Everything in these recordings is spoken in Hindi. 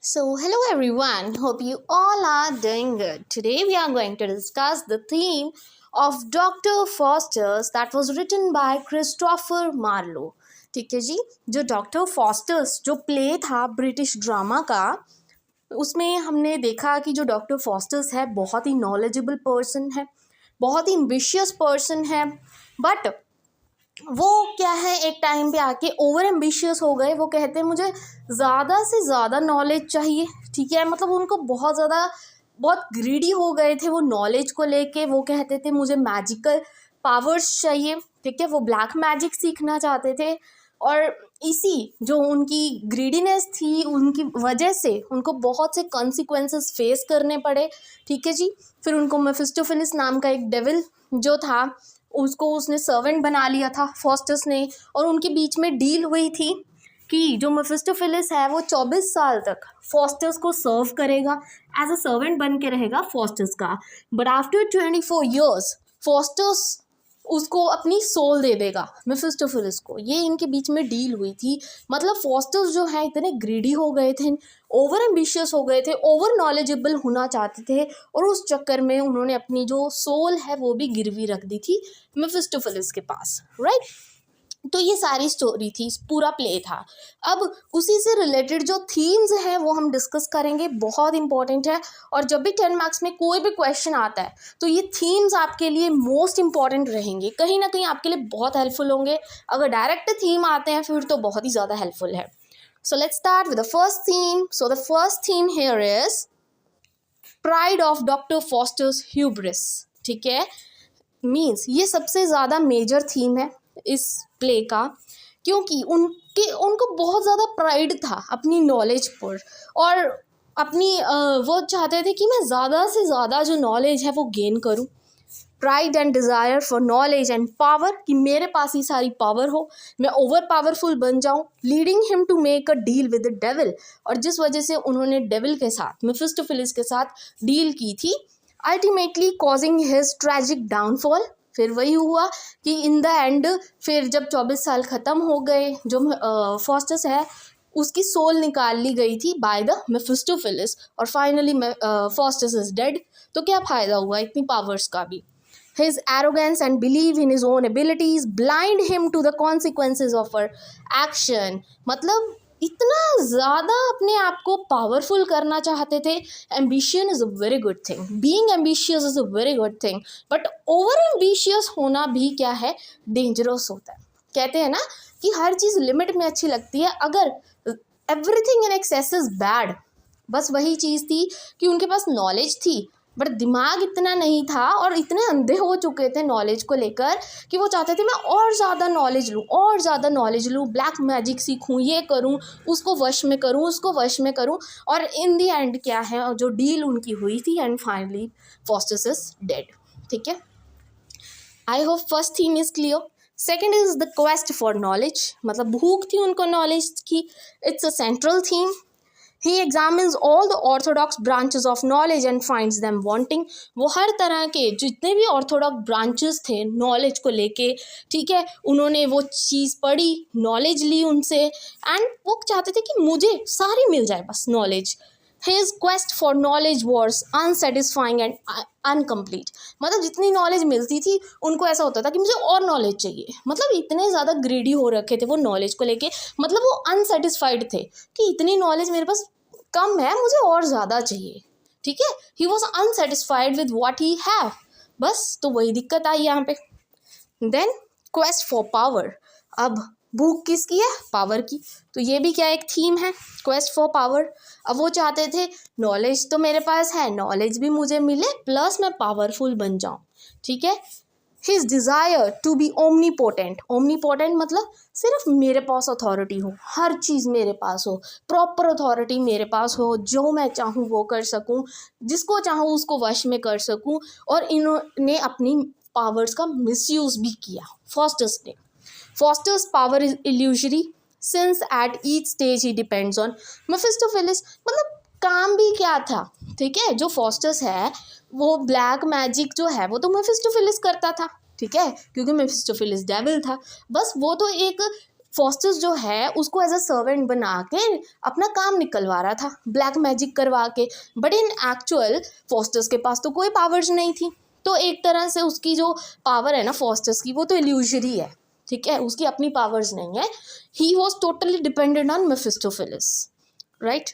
Hello everyone. Hope you all are doing good. Today we are going to discuss the theme of Dr. Faustus that was written by Christopher Marlowe. ठीक है जी, जो डॉक्टर फॉस्टर्स जो प्ले था ब्रिटिश ड्रामा का, उसमें हमने देखा कि जो डॉक्टर फॉस्टर्स है बहुत ही नॉलेजेबल पर्सन है, बहुत ही एम्बिशियस पर्सन है, बट वो क्या है एक टाइम पे आके ओवर एम्बिशियस हो गए। वो कहते हैं मुझे ज़्यादा से ज़्यादा नॉलेज चाहिए। ठीक है, मतलब उनको बहुत ग्रीडी हो गए थे वो नॉलेज को लेके। वो कहते थे मुझे मैजिकल पावर्स चाहिए। ठीक है, वो ब्लैक मैजिक सीखना चाहते थे और इसी जो उनकी ग्रीडीनेस थी उनकी वजह से उनको बहुत से कॉन्सिक्वेंसेस फेस करने पड़े। ठीक है जी, फिर उनको मेफिस्टोफेलिस नाम का एक डेविल जो था उसको उसने सर्वेंट बना लिया था फॉस्टस ने, और उनके बीच में डील हुई थी कि जो मेफिस्टोफेलिस है वो 24 साल तक फॉस्टस को सर्व करेगा, एज अ सर्वेंट बन के रहेगा फॉस्टस का। बट आफ्टर 24 ईयर्स फॉस्टस उसको अपनी सोल दे देगा मेफिस्टोफेलिस को। ये इनके बीच में डील हुई थी। मतलब फॉस्टस जो है इतने ग्रीडी हो गए थे, ओवर एम्बिशियस हो गए थे, ओवर नॉलेजेबल होना चाहते थे, और उस चक्कर में उन्होंने अपनी जो सोल है वो भी गिरवी रख दी थी मेफिस्टोफेलिस के पास, राइट। तो ये सारी स्टोरी थी, पूरा प्ले था। अब उसी से रिलेटेड जो थीम्स हैं वो हम डिस्कस करेंगे, बहुत इंपॉर्टेंट है। और जब भी 10 मार्क्स में कोई भी क्वेश्चन आता है तो ये थीम्स आपके लिए मोस्ट इंपॉर्टेंट रहेंगे, कहीं ना कहीं आपके लिए बहुत हेल्पफुल होंगे। अगर डायरेक्ट थीम आते हैं फिर तो बहुत ही ज़्यादा हेल्पफुल है। So let's start with the first theme. So the first theme here is pride of doctor fosters hubris. ठीक है, मीन्स ये सबसे ज़्यादा मेजर थीम है इस प्ले का, क्योंकि उनको बहुत ज़्यादा प्राइड था अपनी नॉलेज पर, और अपनी वो चाहते थे कि मैं ज़्यादा से ज़्यादा जो नॉलेज है वो गेन करूं। Pride and desire for knowledge and power, कि मेरे पास ही सारी पावर हो, मैं ओवर पावरफुल बन जाऊं, leading him to make a deal with the devil. और जिस वजह से उन्होंने डेविल के साथ मेफिस्टोफेलिस के साथ डील की थी, ultimately causing his tragic downfall. फिर वही हुआ कि इन द एंड फिर जब 24 साल ख़त्म हो गए, जो फॉस्टस है उसकी सोल निकाल ली गई थी बाय द मेफिस्टोफेलिस, और फाइनली फॉस्टस इज डेड। तो क्या फ़ायदा हुआ इतनी पावर्स का भी। His arrogance and belief in his own abilities blind him to the consequences of her action। मतलब इतना ज़्यादा अपने आप को पावरफुल करना चाहते थे। Ambition is a very good thing, being ambitious is a very good thing, but over ambitious होना भी क्या है, डेंजरस होता है। कहते हैं ना कि हर चीज़ लिमिट में अच्छी लगती है, अगर everything in excess is bad. बस वही चीज़ थी कि उनके पास नॉलेज थी बट दिमाग इतना नहीं था, और इतने अंधे हो चुके थे नॉलेज को लेकर कि वो चाहते थे मैं और ज़्यादा नॉलेज लूँ, और ज़्यादा नॉलेज लूँ, ब्लैक मैजिक सीखूँ, ये करूँ, उसको वश में करूँ, उसको वश में करूँ। और इन दी एंड क्या है, जो डील उनकी हुई थी, and finally Faustus is dead. ठीक है, I hope first theme is clear. Second is the quest for knowledge, मतलब भूख थी उनको नॉलेज की। It's a central theme. He examines all the orthodox branches of knowledge and finds them wanting। वो हर तरह के जितने भी ऑर्थोडॉक्स ब्रांचेस थे नॉलेज को लेके, ठीक है, उन्होंने वो चीज़ पढ़ी, नॉलेज ली उनसे, एंड वो चाहते थे कि मुझे सारी मिल जाए बस knowledge. His quest for knowledge was unsatisfying and incomplete. मतलब जितनी नॉलेज मिलती थी उनको ऐसा होता था कि मुझे और नॉलेज चाहिए। मतलब इतने ज़्यादा ग्रीडी हो रखे थे वो नॉलेज को लेके, मतलब वो अनसेटिस्फाइड थे कि इतनी नॉलेज मेरे पास कम है, मुझे और ज़्यादा चाहिए। ठीक है, he was unsatisfied with what he have. बस तो वही दिक्कत आई यहाँ पे। Then quest for power. अब भूख किसकी है, पावर की। तो ये भी क्या एक थीम है, क्वेस्ट फॉर पावर। अब वो चाहते थे नॉलेज तो मेरे पास है, नॉलेज भी मुझे मिले प्लस मैं पावरफुल बन जाऊँ। ठीक है, his desire to be omnipotent. Omnipotent मतलब सिर्फ मेरे पास अथॉरिटी हो, हर चीज़ मेरे पास हो, प्रॉपर अथॉरिटी मेरे पास हो, जो मैं चाहूँ वो कर सकूँ, जिसको चाहूँ उसको वश में कर सकूँ। और इन्होंने अपनी पावर्स का मिसयूज़ भी किया फॉस्टस ने। Foster's power is illusory since at each stage he depends on Mephistopheles। मतलब काम भी क्या था, ठीक है, जो फॉस्टस है वो ब्लैक मैजिक जो है वो तो मेफिस्टोफेलिस करता था। ठीक है, क्योंकि मेफिस्टोफेलिस डेविल था। बस वो तो एक फॉस्टर्स जो है उसको एज अ सर्वेंट बना के अपना काम निकलवा रहा था, ब्लैक मैजिक करवा के। बट इन एक्चुअल फॉस्टर्स के पास तो कोई पावर्स नहीं थी, तो एक तरह से उसकी जो पावर है ना फॉस्टर्स की, वो तो इल्यूजरी है, ठीक है, उसकी अपनी पावर्स नहीं है। He was totally dependent on Mephistopheles, right.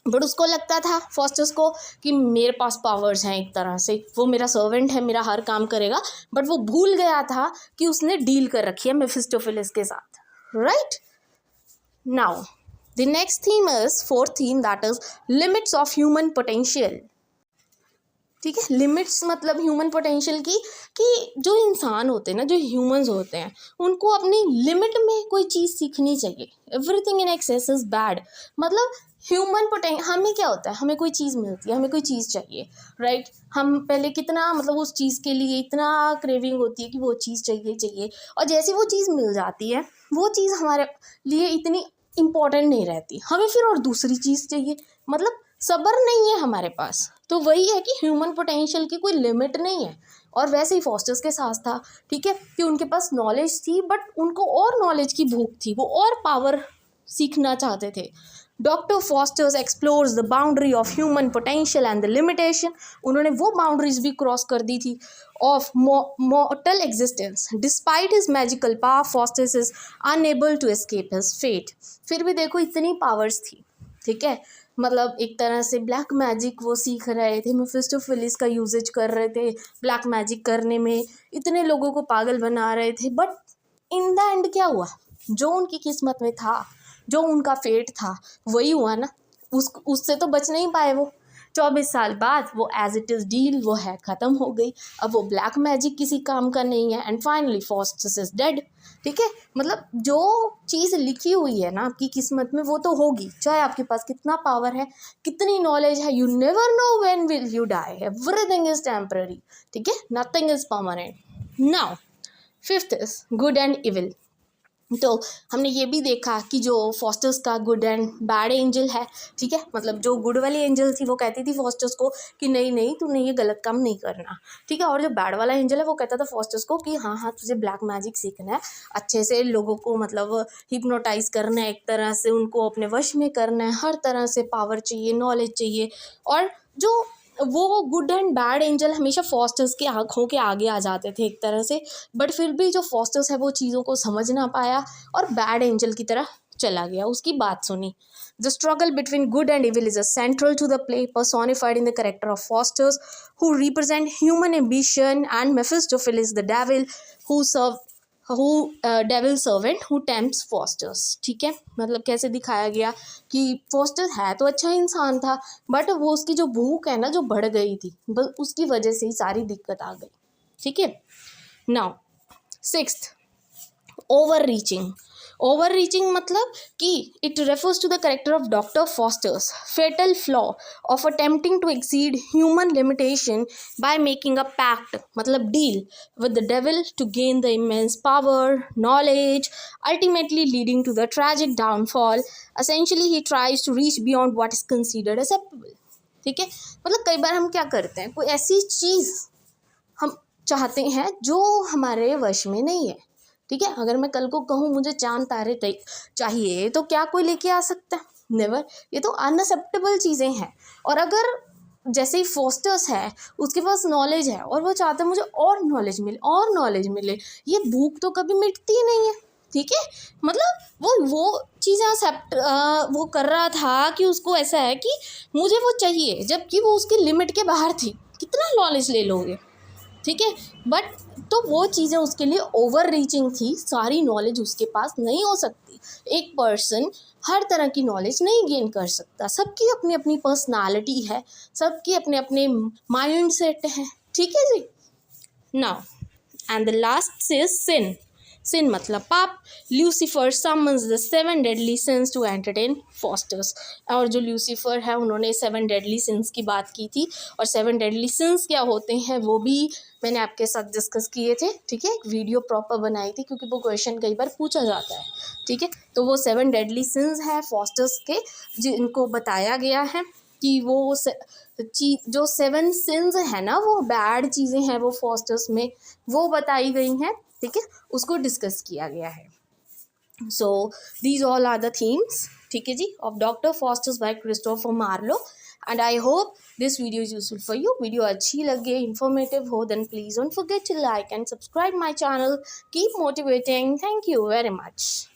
But उसको लगता था फॉस्टर्स को कि मेरे पास पावर्स हैं, एक तरह से वो मेरा सर्वेंट है, मेरा हर काम करेगा। बट वो भूल गया था कि उसने डील कर रखी है मेफिस्टोफिलिस के साथ, right. Now the next theme is fourth theme, that is limits of human potential. ठीक है, लिमिट्स मतलब ह्यूमन पोटेंशियल की, कि जो इंसान होते हैं ना, जो ह्यूमंस होते हैं, उनको अपनी लिमिट में कोई चीज़ सीखनी चाहिए। Everything in excess is bad. मतलब ह्यूमन पोटेंशियल, हमें क्या होता है, हमें कोई चीज़ मिलती है, हमें कोई चीज़ चाहिए, राइट। हम पहले कितना मतलब उस चीज़ के लिए इतना क्रेविंग होती है कि वो चीज़ चाहिए चाहिए, और जैसे वो चीज़ मिल जाती है, वो चीज़ हमारे लिए इतनी इम्पोर्टेंट नहीं रहती, हमें फिर और दूसरी चीज़ चाहिए। मतलब सब्र नहीं है हमारे पास। तो वही है कि ह्यूमन पोटेंशियल की कोई लिमिट नहीं है। और वैसे ही फॉस्टर्स के साथ था, ठीक है, कि उनके पास नॉलेज थी, बट उनको और नॉलेज की भूख थी, वो और पावर सीखना चाहते थे। Doctor Faustus explores the boundary of human potential and the limitation. उन्होंने वो बाउंड्रीज भी क्रॉस कर दी थी of mortal existence. Despite his magical power, Faustus is unable to escape his fate. फिर भी देखो इतनी पावर्स थी, ठीक है, मतलब एक तरह से ब्लैक मैजिक वो सीख रहे थे, मेफिस्टोफिलिस का यूजेज कर रहे थे, ब्लैक मैजिक करने में इतने लोगों को पागल बना रहे थे। बट इन द एंड क्या हुआ, जो उनकी किस्मत में था, जो उनका फेट था, वही हुआ ना। उससे तो बच नहीं पाए वो। 24 साल बाद वो एज इट इज़ डील वो है ख़त्म हो गई। अब वो ब्लैक मैजिक किसी काम का नहीं है। And finally Faustus is dead, ठीक है। मतलब जो चीज़ लिखी हुई है ना आपकी किस्मत में, वो तो होगी, चाहे आपके पास कितना पावर है, कितनी नॉलेज है। You never know when will you die, everything is temporary, ठीक है, nothing is permanent. Now fifth is good and evil. तो हमने ये भी देखा कि जो फॉस्टर्स का गुड एंड बैड एंजल है, ठीक है, मतलब जो गुड वाली एंजल थी वो कहती थी फॉस्टर्स को कि नहीं नहीं तूने ये गलत काम नहीं करना, ठीक है। और जो बैड वाला एंजल है वो कहता था फॉस्टर्स को कि हाँ हाँ तुझे ब्लैक मैजिक सीखना है, अच्छे से लोगों को मतलब हिप्नोटाइज करना है, एक तरह से उनको अपने वश में करना है, हर तरह से पावर चाहिए, नॉलेज चाहिए। और जो वो गुड एंड बैड एंजल हमेशा फॉस्टर्स की आँखों के आगे आ जाते थे एक तरह से। बट फिर भी जो फॉस्टर्स है वो चीज़ों को समझ ना पाया और बैड एंजल की तरह चला गया, उसकी बात सुनी। The struggle between good and evil is a central to the play, personified in the character of Faustus, who represent human ambition, and Mephistopheles, the devil, devil servant who tempts Faustus, ठीक है। मतलब कैसे दिखाया गया कि फॉस्टर्स है तो अच्छा इंसान था, बट वो उसकी जो भूख है ना जो बढ़ गई थी, बस उसकी वजह से ही सारी दिक्कत आ गई, ठीक है। Now sixth, over reaching. Over reaching मतलब कि it refers to the character of doctor Faustus fatal flaw of attempting to exceed human limitation by making a pact, मतलब deal with the devil to gain the immense power, knowledge, ultimately leading to the tragic downfall. Essentially he tries to reach beyond what is considered acceptable, ठीक है। मतलब कई बार हम क्या करते हैं, कोई ऐसी चीज़ हम चाहते हैं जो हमारे वश में नहीं है, ठीक है। अगर मैं कल को कहूँ मुझे चांद तारे चाहिए, तो क्या कोई लेके आ सकता है? नेवर। ये तो अनएक्सेप्टेबल चीज़ें हैं। और अगर जैसे ही फॉस्टर्स है उसके पास नॉलेज है और वो चाहता है मुझे और नॉलेज मिले और नॉलेज मिले, ये भूख तो कभी मिटती नहीं है, ठीक है। मतलब वो चीज़ें एक्सेप्ट वो कर रहा था कि उसको ऐसा है कि मुझे वो चाहिए, जबकि वो उसकी लिमिट के बाहर थी। कितना नॉलेज ले लोगे, ठीक है। बट तो वो चीज़ें उसके लिए ओवर रीचिंग थी, सारी नॉलेज उसके पास नहीं हो सकती। एक पर्सन हर तरह की नॉलेज नहीं गेन कर सकता, सबकी अपनी अपनी पर्सनालिटी है, सबकी अपने अपने माइंड सेट है, ठीक है जी। Now and the last is sin. Sin मतलब पाप। Lucifer summons the 7 deadly sins to entertain Faustus. और जो ल्यूसीफर है उन्होंने 7 डेडली सिंस की बात की थी, और 7 डेडली सिंस क्या होते हैं वो भी मैंने आपके साथ डिस्कस किए थे, ठीक है। एक वीडियो प्रॉपर बनाई थी क्योंकि वो क्वेश्चन कई बार पूछा जाता है, ठीक है। तो वो 7 डेडली सिंस है फॉस्टर्स के, जिनको बताया गया है कि वो जो 7 सिंस है ना, वो बैड चीज़ें हैं वो फॉस्टर्स में वो बताई गई हैं, ठीक है। उसको डिस्कस किया गया है। So these all are the themes, ठीक है जी, of doctor Faustus by Christopher Marlowe. And I hope this video is useful for you. Video अच्छी लगे, इन्फॉर्मेटिव हो, then please don't forget to like and subscribe my channel. Keep motivating. Thank you very much.